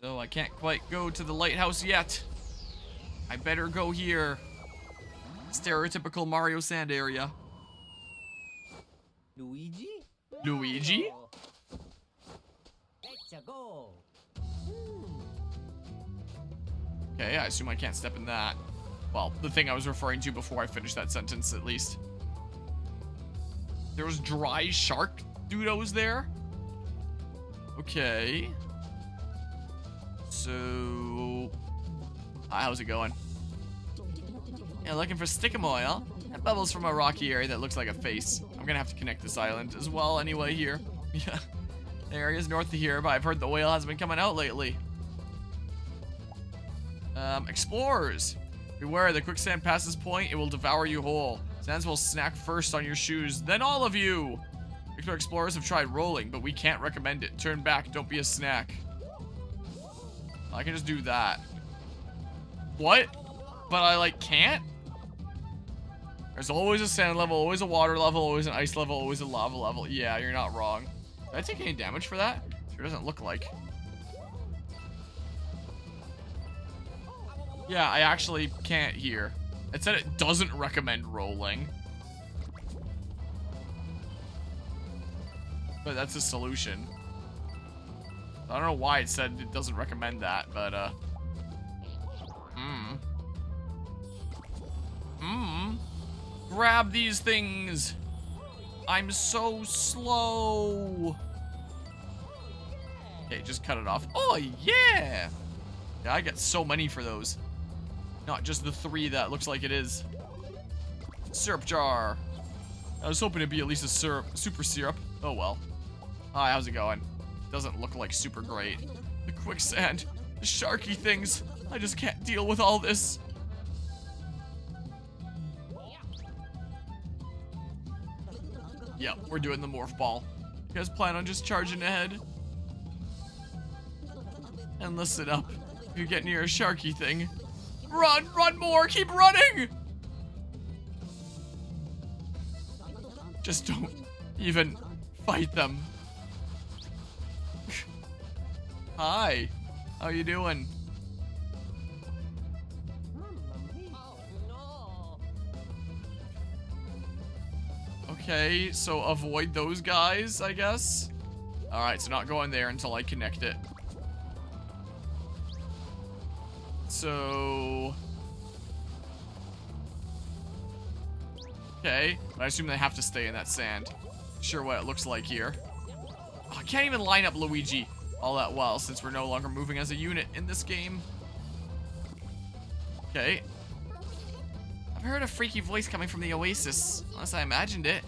So I can't quite go to the lighthouse yet. I better go here. Stereotypical Mario Sand area. Luigi? Luigi? Let's go. Okay, I assume I can't step in that. Well, the thing I was referring to before I finished that sentence, at least. There was dry shark doodles there? Okay. So... how's it going? Yeah, looking for stickum oil. That bubbles from a rocky area that looks like a face. I'm gonna have to connect this island as well anyway here. Yeah. The area's north of here, but I've heard the oil hasn't been coming out lately. Explorers. Beware, the quicksand past this point, it will devour you whole. Sands will snack first on your shoes, then all of you. Victor explorers have tried rolling, but we can't recommend it. Turn back, don't be a snack. I can just do that. What? But I, like, can't? There's always a sand level, always a water level, always an ice level, always a lava level. Yeah, you're not wrong. Did I take any damage for that? Sure doesn't look like. Yeah, I actually can't here. It said it doesn't recommend rolling. But that's a solution. I don't know why it said it doesn't recommend that, but, grab these things. I'm so slow. Okay, just cut it off. Oh, yeah. Yeah, I get so many for those. Not just the 3 that looks like it is. Syrup jar. I was hoping it'd be at least a super syrup. Oh, well. Hi, how's it going? Doesn't look like super great. The quicksand. The sharky things. I just can't deal with all this. Yep, we're doing the morph ball. You guys plan on just charging ahead? And listen up. If you get near a sharky thing, run! Run more! Keep running! Just don't even fight them. Hi. How you doing? Okay, so avoid those guys, I guess. Alright, so not going there until I connect it. So... okay, but I assume they have to stay in that sand. Sure what it looks like here. Oh, I can't even line up Luigi all that well since we're no longer moving as a unit in this game. Okay. I've heard a freaky voice coming from the oasis, unless I imagined it.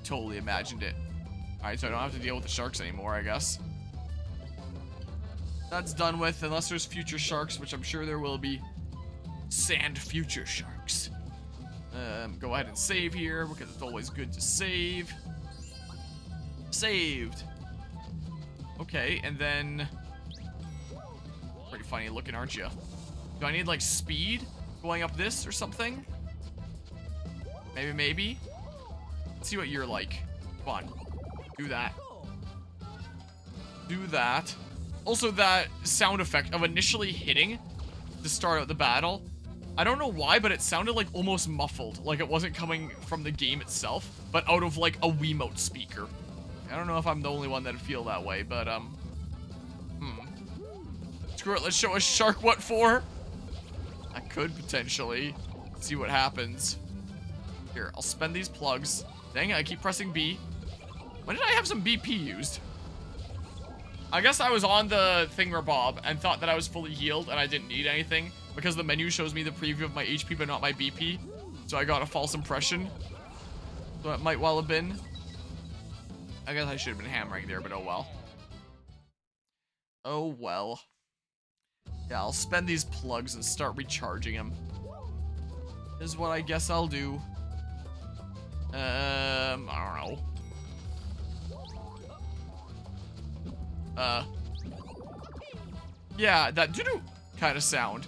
Totally imagined it. Alright, so I don't have to deal with the sharks anymore, I guess. That's done with, unless there's future sharks, which I'm sure there will be. Sand future sharks. Go ahead and save here, because it's always good to save. Saved. Okay, and then... pretty funny looking, aren't you? Do I need, like, speed going up this or something? Maybe. Let's see what you're like. Come on. Do that. Do that. Also, that sound effect of initially hitting to start out the battle, I don't know why, but it sounded like almost muffled. Like it wasn't coming from the game itself, but out of like a Wiimote speaker. I don't know if I'm the only one that'd feel that way, but screw it, let's show a shark what for. I could potentially see what happens. Here, I'll spend these plugs. Dang it, I keep pressing B. When did I have some BP used? I guess I was on the thingamabob and thought that I was fully healed and I didn't need anything because the menu shows me the preview of my HP but not my BP. So I got a false impression. So it might well have been. I guess I should have been hammering there, but oh well. Oh well. Yeah, I'll spend these plugs and start recharging them. This is what I guess I'll do. I don't know. Yeah, that doo-doo kind of sound.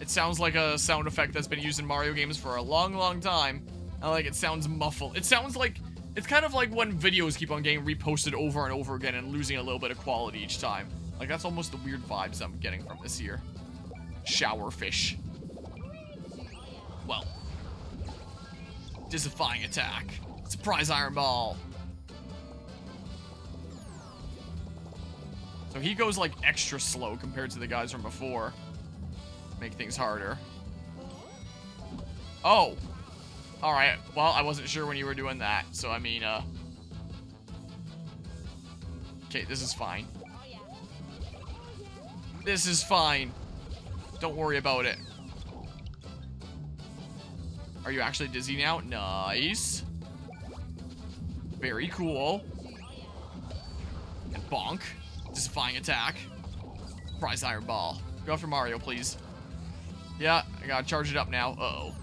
It sounds like a sound effect that's been used in Mario games for a long, long time. And like it sounds muffled. It sounds like It's kind of like when videos keep on getting reposted over and over again and losing a little bit of quality each time. Like, that's almost the weird vibes I'm getting from this here. Shower fish. Well. Disifying attack. Surprise iron ball. So he goes like extra slow compared to the guys from before. Make things harder. Oh. Alright, well, I wasn't sure when you were doing that. So, I mean, okay, this is fine. This is fine. Don't worry about it. Are you actually dizzy now? Nice. Very cool. And bonk. Disifying attack. Surprise iron ball. Go after Mario, please. Yeah, I gotta charge it up now. Uh-oh.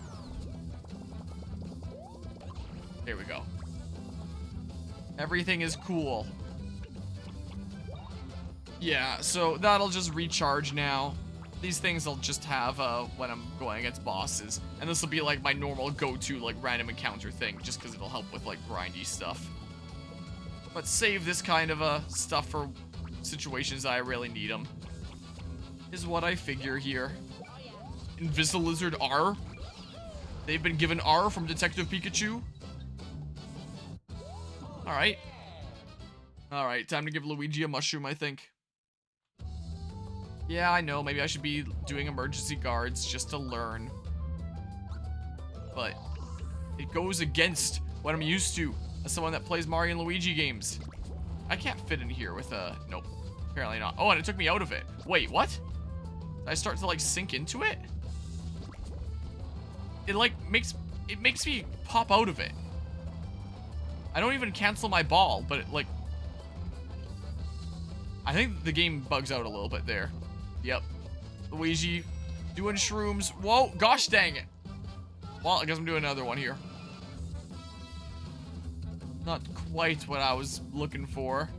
There we go. Everything is cool. Yeah, so that'll just recharge now. These things I'll just have when I'm going against bosses. And this will be like my normal go-to like random encounter thing, just because it'll help with like grindy stuff. But save this kind of stuff for situations that I really need them. Is what I figure here. Invisilizard R. They've been given R from Detective Pikachu. Alright. Alright, time to give Luigi a mushroom, I think. Yeah, I know, maybe I should be doing emergency guards just to learn. But it goes against what I'm used to as someone that plays Mario and Luigi games. I can't fit in here with a... Nope, apparently not. Oh, and it took me out of it. Wait, what? Did I start to, like, sink into it? It, like, makes me pop out of it. I don't even cancel my ball, but it, like... I think the game bugs out a little bit there. Yep. Luigi doing shrooms. Whoa, gosh dang it. Well, I guess I'm doing another one here. Not quite what I was looking for.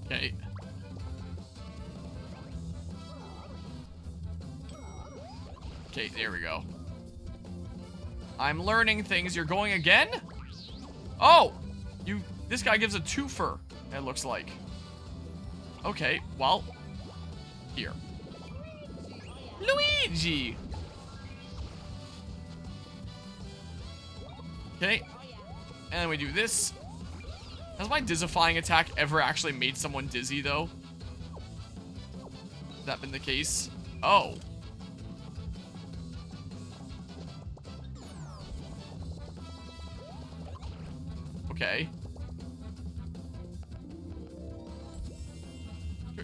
Okay. Okay, there we go. I'm learning things. You're going again? Oh! This guy gives a twofer, it looks like. Okay, well. Here. Luigi! Okay. And we do this. Has my disifying attack ever actually made someone dizzy, though? Has that been the case? Oh. Okay.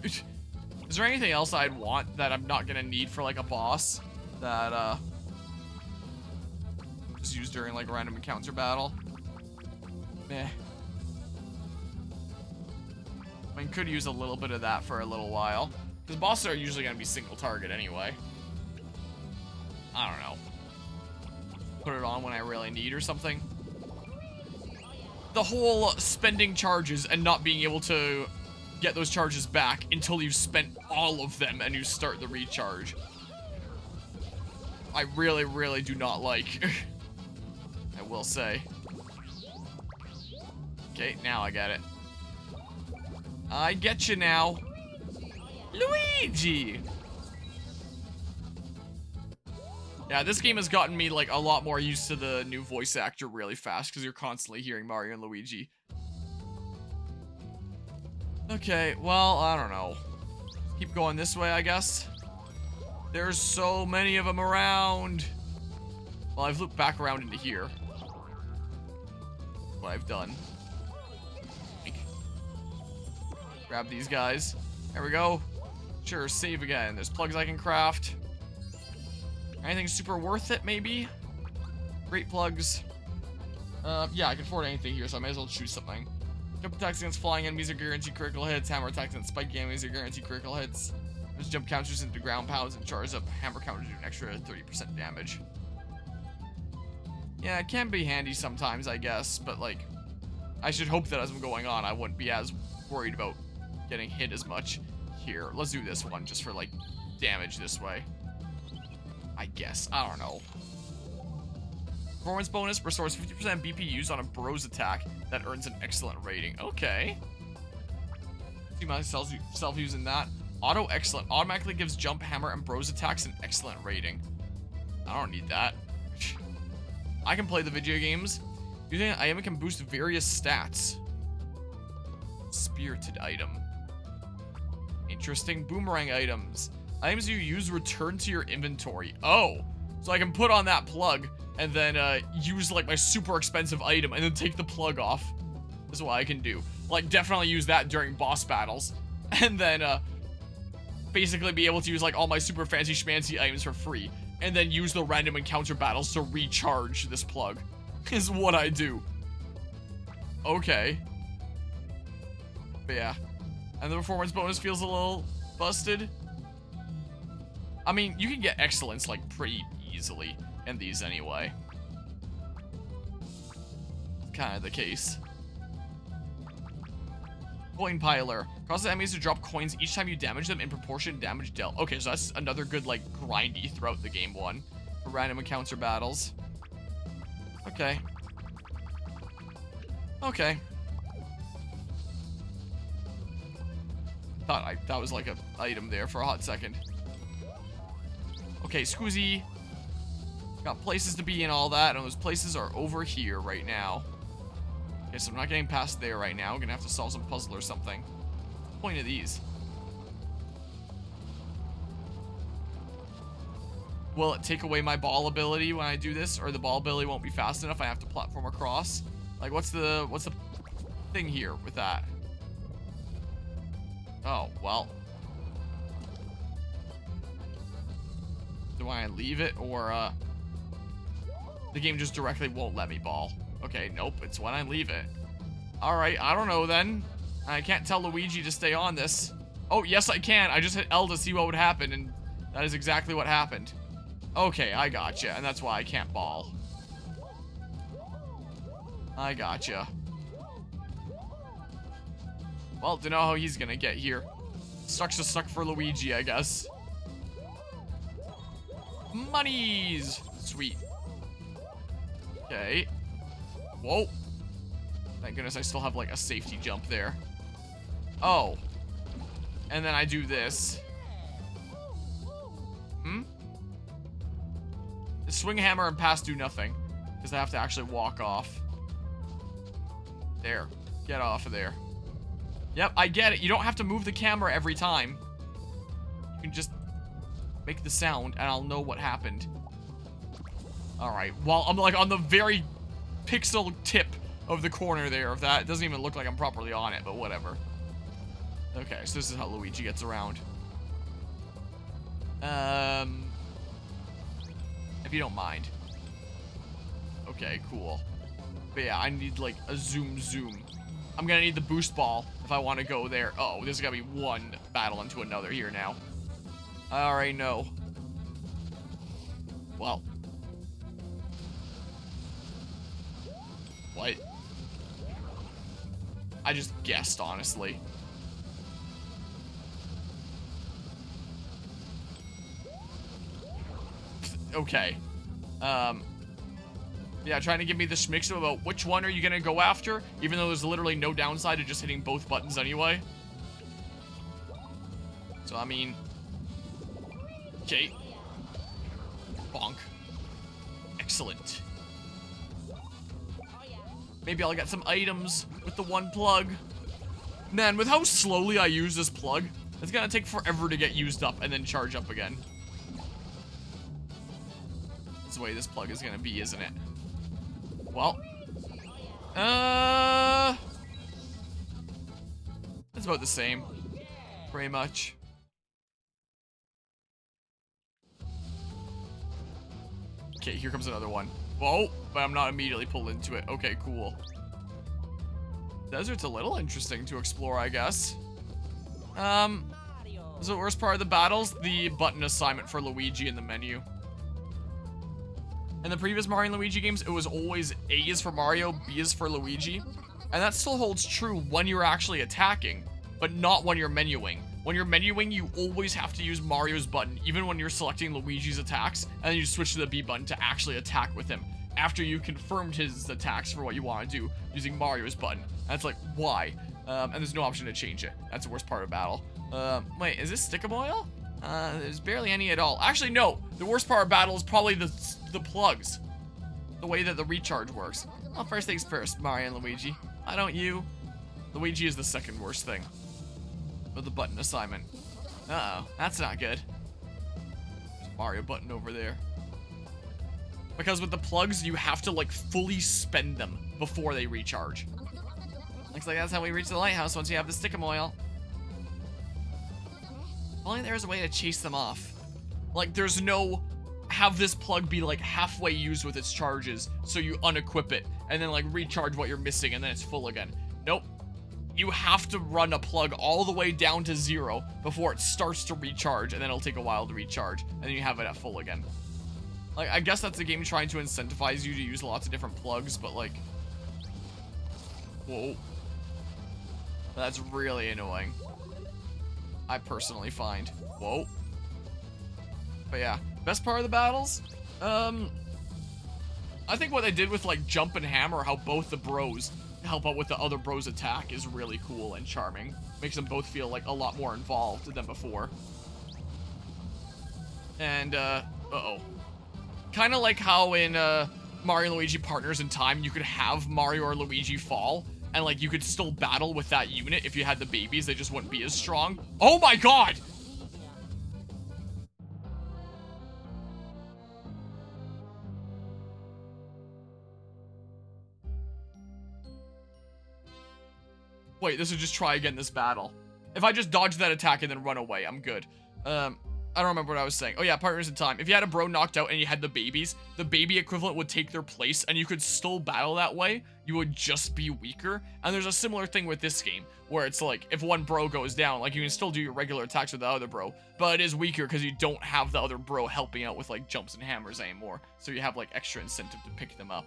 Is there anything else I'd want that I'm not gonna need for like a boss that is used during like a random encounter battle? Meh. I mean, could use a little bit of that for a little while. Because bosses are usually gonna be single target anyway. I don't know. Put it on when I really need or something. The whole spending charges and not being able to get those charges back until you've spent all of them and you start the recharge. I really, really do not like. I will say. Okay, now I get it. I get you now. Luigi! Yeah, this game has gotten me like a lot more used to the new voice actor really fast because you're constantly hearing Mario and Luigi. Okay, well, I don't know. Keep going this way, I guess. There's so many of them around. Well, I've looped back around into here. What I've done. Grab these guys. There we go. Sure, save again. There's plugs I can craft. Anything super worth it, maybe? Great plugs. Yeah, I can afford anything here, so I may as well choose something. Jump attacks against flying enemies are guaranteed critical hits. Hammer attacks against spike enemies are guaranteed critical hits. There's jump counters into ground pounds and charges up hammer counters do an extra 30% damage. Yeah, it can be handy sometimes, I guess, but like, I should hope that as I'm going on, I wouldn't be as worried about getting hit as much. Here, let's do this one just for like damage this way. I guess. I don't know. Performance bonus restores 50% BP used on a bros attack that earns an excellent rating. Okay. See myself using that. Auto excellent. Automatically gives jump, hammer, and bros attacks an excellent rating. I don't need that. I can play the video games. Using an item can boost various stats. Spirited item. Interesting. Boomerang items. Items you use return to your inventory. Oh. So I can put on that plug and then use like my super expensive item and then take the plug off. That's what I can do. Like definitely use that during boss battles. And then basically be able to use like all my super fancy schmancy items for free. And then use the random encounter battles to recharge this plug. Is what I do. Okay. But yeah. And the performance bonus feels a little busted. I mean, you can get excellence like pretty easily in these anyway. Kind of the case. Coin piler. Causes enemies to drop coins each time you damage them in proportion damage dealt. Okay, so that's another good like grindy throughout the game one. For random encounter battles. Okay. Okay. Thought that was like an item there for a hot second. Okay, Squeezy. Got places to be and all that, and those places are over here right now. Okay, so I'm not getting past there right now. I'm gonna have to solve some puzzle or something. What's the point of these? Will it take away my ball ability when I do this, or the ball ability won't be fast enough? I have to platform across. Like, what's the thing here with that? Oh, well. Do I leave it, or the game just directly won't let me ball? Okay, nope, it's when I leave it. Alright, I don't know then. I can't tell Luigi to stay on this. Oh, yes I can. I just hit L to see what would happen, and that is exactly what happened. Okay, I gotcha, and that's why I can't ball. I gotcha. Well, don't know how he's gonna get here. Sucks to suck for Luigi, I guess. Monies! Sweet. Okay. Whoa. Thank goodness I still have, like, a safety jump there. Oh. And then I do this. The swing hammer and pass do nothing. Because I have to actually walk off. There. Get off of there. Yep, I get it. You don't have to move the camera every time. You can just make the sound and I'll know what happened. Alright, well, I'm like on the very pixel tip of the corner there of that. It doesn't even look like I'm properly on it, but whatever. Okay, so this is how Luigi gets around. If you don't mind. Okay, cool. But yeah, I need like a zoom. I'm gonna need the boost ball if I want to go there. Oh, there's gotta be one battle into another here now. I already know. Well. What? I just guessed, honestly. Okay. Yeah, trying to give me the schmixo about which one are you gonna go after, even though there's literally no downside to just hitting both buttons anyway. So, I mean... Okay. Bonk. Excellent. Maybe I'll get some items with the one plug. Man, with how slowly I use this plug, it's gonna take forever to get used up and then charge up again. That's the way this plug is gonna be, isn't it? Well. It's about the same. Pretty much. Okay, here comes another one. Whoa, but I'm not immediately pulled into it. Okay, cool. Desert's a little interesting to explore, I guess. Is the worst part of the battles? The button assignment for Luigi in the menu. In the previous Mario and Luigi games, it was always A is for Mario, B is for Luigi. And that still holds true when you're actually attacking, but not when you're menuing. When you're menuing, you always have to use Mario's button, even when you're selecting Luigi's attacks, and then you switch to the B button to actually attack with him. after you confirmed his attacks for what you want to do using Mario's button. And it's like, why? And there's no option to change it. That's the worst part of battle. Wait, is this Stickum Oil? There's barely any at all. Actually, no. The worst part of battle is probably the plugs. The way that the recharge works. Well, first things first, Mario and Luigi. Why don't you? Luigi is the second worst thing. With the button assignment. Uh-oh, that's not good. There's a Mario button over there. Because with the plugs, you have to, like, fully spend them before they recharge. Looks like that's how we reach the lighthouse once you have the Stickum Oil. If only there was a way to chase them off. Like, there's no... have this plug be, like, halfway used with its charges, so you unequip it, and then, like, recharge what you're missing, and then it's full again. Nope. You have to run a plug all the way down to 0 before it starts to recharge, and then it'll take a while to recharge, and then you have it at full again. Like, I guess that's the game trying to incentivize you to use lots of different plugs, but, like... Whoa. That's really annoying. I personally find. Whoa. But yeah, best part of the battles? I think what they did with, like, Jump and Hammer, how both the bros help out with the other bros' attack is really cool and charming. Makes them both feel, like, a lot more involved than before. And, uh-oh. Kind of like how in Mario and Luigi Partners in Time, you could have Mario or Luigi fall, and like you could still battle with that unit if you had the babies, they just wouldn't be as strong. Oh my god! Wait, this would just try again this battle. If I just dodge that attack and then run away, I'm good. I don't remember what I was saying. Oh yeah, Partners in Time. If you had a bro knocked out and you had the babies, the baby equivalent would take their place and you could still battle that way. You would just be weaker. And there's a similar thing with this game where it's like, if one bro goes down, like you can still do your regular attacks with the other bro, but it is weaker because you don't have the other bro helping out with like jumps and hammers anymore. So you have like extra incentive to pick them up.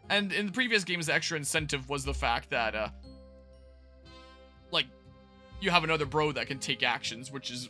And in the previous games, the extra incentive was the fact that, like, you have another bro that can take actions, which is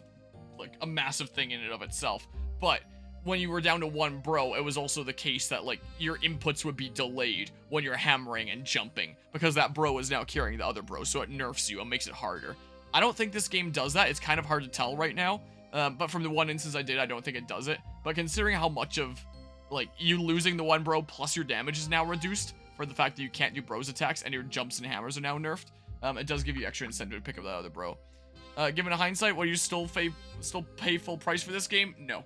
like a massive thing in and of itself. But when you were down to one bro, it was also the case that like your inputs would be delayed when you're hammering and jumping because that bro is now carrying the other bro, so it nerfs you and makes it harder. I don't think this game does that. It's kind of hard to tell right now, but from the one instance I did, I don't think it does it. But considering how much of like you losing the one bro plus your damage is now reduced for the fact that you can't do bros attacks and your jumps and hammers are now nerfed, it does give you extra incentive to pick up that other bro. Given a hindsight, will you still pay full price for this game? No.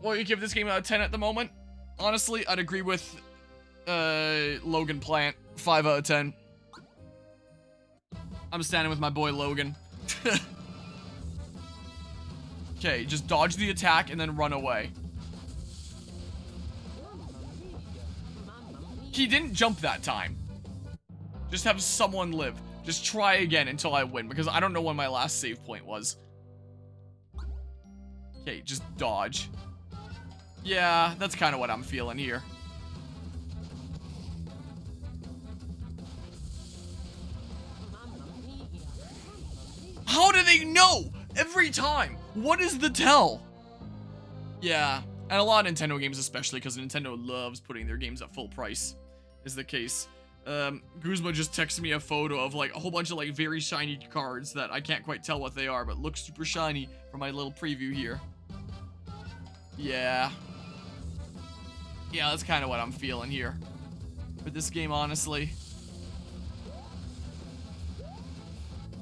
Will you give this game out of 10 at the moment? Honestly, I'd agree with Logan Plant. 5 out of 10. I'm standing with my boy Logan. Okay, just dodge the attack and then run away. He didn't jump that time. Just have someone live. Just try again until I win, because I don't know when my last save point was. Okay, just dodge. Yeah, that's kind of what I'm feeling here. How do they know? Every time. What is the tell? Yeah, and a lot of Nintendo games especially, because Nintendo loves putting their games at full price, is the case. Guzma just texted me a photo of like a whole bunch of like very shiny cards that I can't quite tell what they are, but look super shiny for my little preview here. Yeah, that's kind of what I'm feeling here for this game, honestly.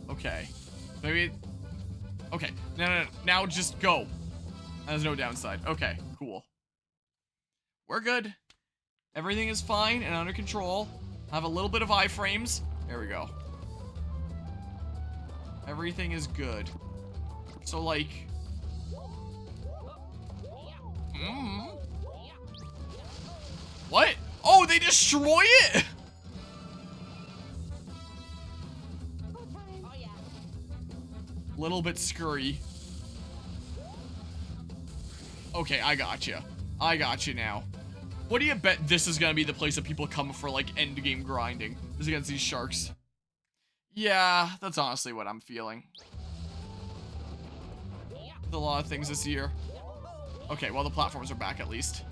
Okay, maybe. Okay, no, now just go. There's no downside. Okay, cool. We're good. Everything is fine and under control. Have a little bit of iframes. There we go. Everything is good. So, like... What? Oh, they destroy it? Little bit scurry. Okay, I got you. I got you now. What do you bet this is gonna be the place that people come for, like, endgame grinding? Is against these sharks. Yeah, that's honestly what I'm feeling. There's a lot of things this year. Okay, well, the platforms are back at least.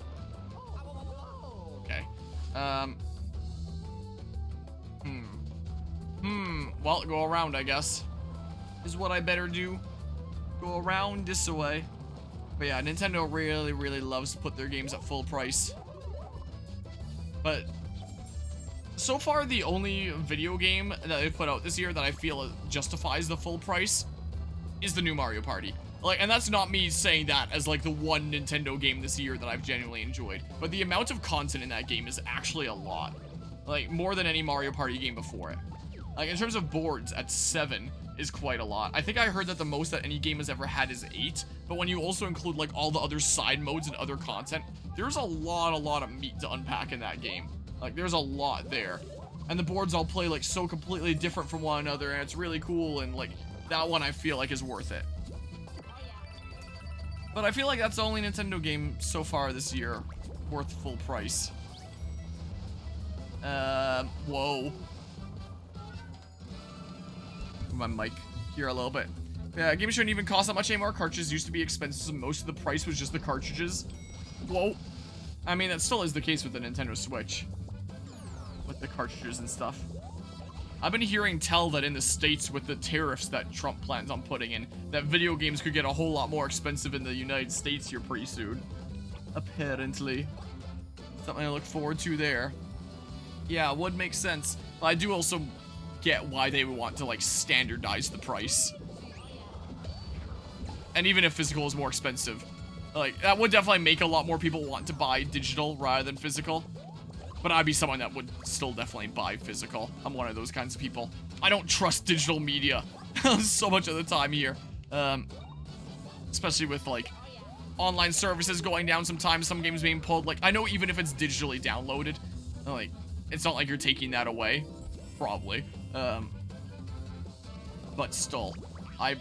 Well, go around, I guess. Is what I better do. Go around this way. But yeah, Nintendo really, really loves to put their games at full price. But so far, the only video game that they've put out this year that I feel justifies the full price is the new Mario Party. Like, and that's not me saying that as like the one Nintendo game this year that I've genuinely enjoyed. But the amount of content in that game is actually a lot. Like, more than any Mario Party game before it. Like, in terms of boards, at 7 is quite a lot. I think I heard that the most that any game has ever had is 8. But when you also include like all the other side modes and other content, there's a lot of meat to unpack in that game. Like, there's a lot there. And the boards all play, like, so completely different from one another, and it's really cool, and, like, that one I feel like is worth it. But I feel like that's the only Nintendo game so far this year worth full price. Whoa. My mic here a little bit. Yeah, games shouldn't even cost that much anymore. Cartridges used to be expensive, so most of the price was just the cartridges. Whoa. I mean, that still is the case with the Nintendo Switch. With the cartridges and stuff. I've been hearing tell that in the States with the tariffs that Trump plans on putting in, that video games could get a whole lot more expensive in the United States here pretty soon. Apparently. Something I look forward to there. Yeah, would make sense. But I do also get why they would want to, like, standardize the price. And even if physical is more expensive. Like, that would definitely make a lot more people want to buy digital rather than physical. But I'd be someone that would still definitely buy physical. I'm one of those kinds of people. I don't trust digital media so much of the time here. Especially with, like, online services going down sometimes, some games being pulled. Like, I know even if it's digitally downloaded, like, it's not like you're taking that away. Probably. But still, I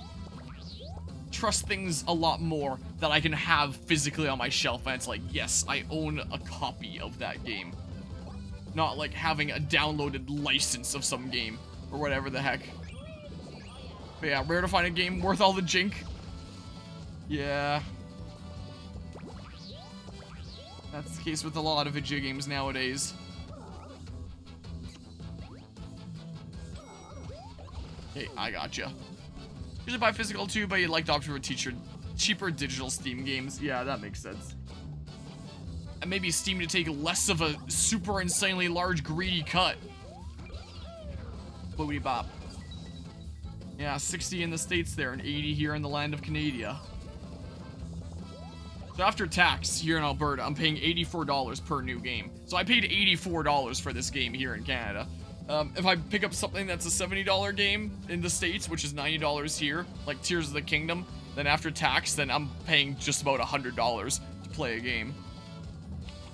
trust things a lot more that I can have physically on my shelf, and it's like, yes, I own a copy of that game. Not like having a downloaded license of some game, or whatever the heck. But yeah, rare to find a game worth all the jink. Yeah. That's the case with a lot of video games nowadays. Hey, I gotcha. You should buy physical too, but you'd like to opt for cheaper digital Steam games. Yeah, that makes sense. And maybe Steam to take less of a super insanely large greedy cut. Boopity bop. Yeah, 60 in the States there and 80 here in the land of Canada. So after tax here in Alberta, I'm paying $84 per new game. So I paid $84 for this game here in Canada. If I pick up something that's a $70 game in the States, which is $90 here, like Tears of the Kingdom, then after tax, then I'm paying just about $100 to play a game.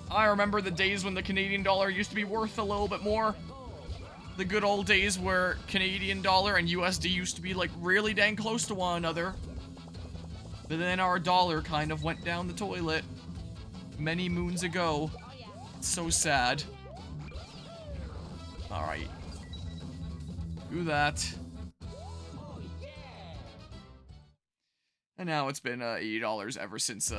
I remember the days when the Canadian dollar used to be worth a little bit more. The good old days where Canadian dollar and USD used to be like really dang close to one another. But then our dollar kind of went down the toilet many moons ago. It's so sad. Alright. Do that. And now it's been $80 ever since,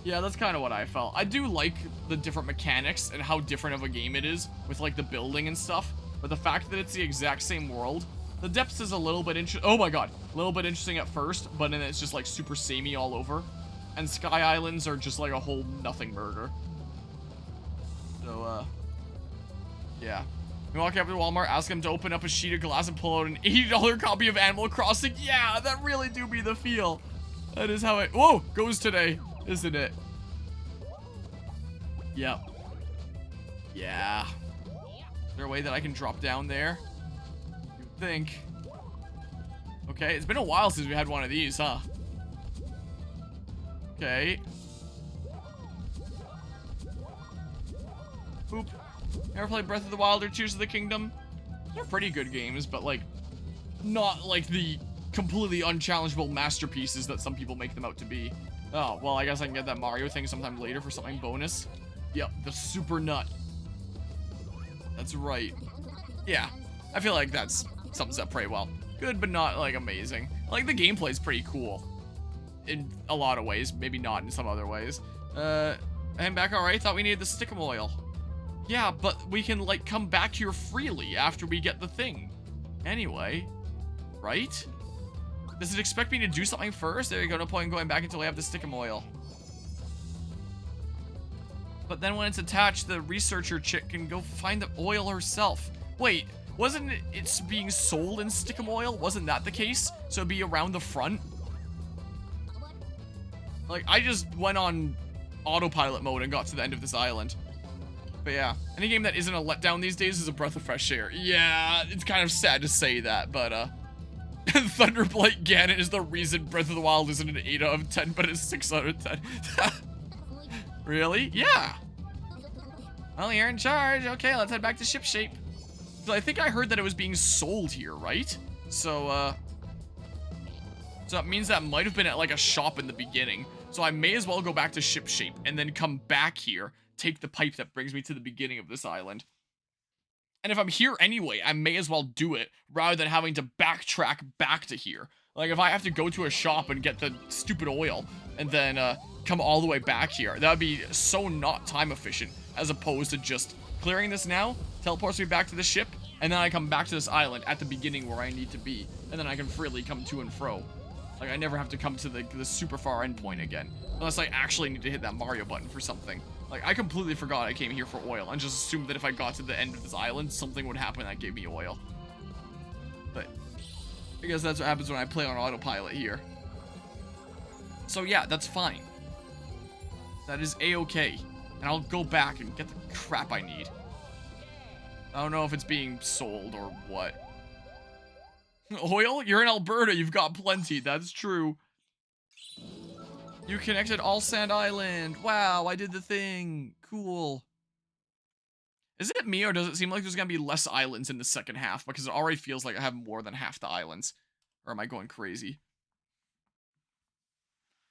yeah, that's kind of what I felt. I do like the different mechanics and how different of a game it is with, like, the building and stuff. But the fact that it's the exact same world, the depths is a little bit interesting. Oh my god. A little bit interesting at first, but then it's just, like, super samey all over. And Sky Islands are just, like, a whole nothing burger. So, yeah. You walk up to Walmart, ask them to open up a sheet of glass and pull out an $80 copy of Animal Crossing. Yeah, that really do be the feel. That is how it, whoa, goes today, isn't it? Yep. Yeah. Is there a way that I can drop down there? You'd think. Okay, it's been a while since we had one of these, huh? Okay. Boop. Ever played Breath of the Wild or Tears of the Kingdom? They're pretty good games, but, like, not like the completely unchallengeable masterpieces that some people make them out to be. Oh, well, I guess I can get that Mario thing sometime later for something bonus. Yep, the super nut. That's right. Yeah, I feel like that's sums up pretty well. Good, but not, like, amazing. Like, the gameplay's pretty cool. In a lot of ways. Maybe not in some other ways. I'm back alright. Thought we needed the stickum oil. Yeah, but we can, like, come back here freely after we get the thing. Anyway, right? Does it expect me to do something first? There you go, no point in going back until I have the stickum oil. But then when it's attached, the researcher chick can go find the oil herself. Wait, wasn't it's being sold in stickum oil? Wasn't that the case? So it'd be around the front? Like, I just went on autopilot mode and got to the end of this island. But yeah, any game that isn't a letdown these days is a breath of fresh air. Yeah, it's kind of sad to say that, but Thunderblight Ganon is the reason Breath of the Wild isn't an 8 out of 10, but it's 6 out of 10. Really? Yeah. Well, you're in charge. Okay, let's head back to Ship Shape. So I think I heard that it was being sold here, right? So it means that might have been at like a shop in the beginning. So I may as well go back to Ship Shape and then come back here, take the pipe that brings me to the beginning of this island. And if I'm here anyway, I may as well do it rather than having to backtrack back to here. Like, if I have to go to a shop and get the stupid oil and then come all the way back here, that would be so not time efficient, as opposed to just clearing this now, teleports me back to the ship, and then I come back to this island at the beginning where I need to be, and then I can freely come to and fro. Like, I never have to come to the super far end point again, unless I actually need to hit that Mario button for something. Like, I completely forgot I came here for oil, and just assumed that if I got to the end of this island, something would happen that gave me oil. But I guess that's what happens when I play on autopilot here. So yeah, that's fine. That is A-okay. And I'll go back and get the crap I need. I don't know if it's being sold or what. Oil? You're in Alberta, you've got plenty, that's true. You connected Allsand Island. Wow, I did the thing. Cool. Is it me, or does it seem like there's gonna be less islands in the second half? Because it already feels like I have more than half the islands. Or am I going crazy?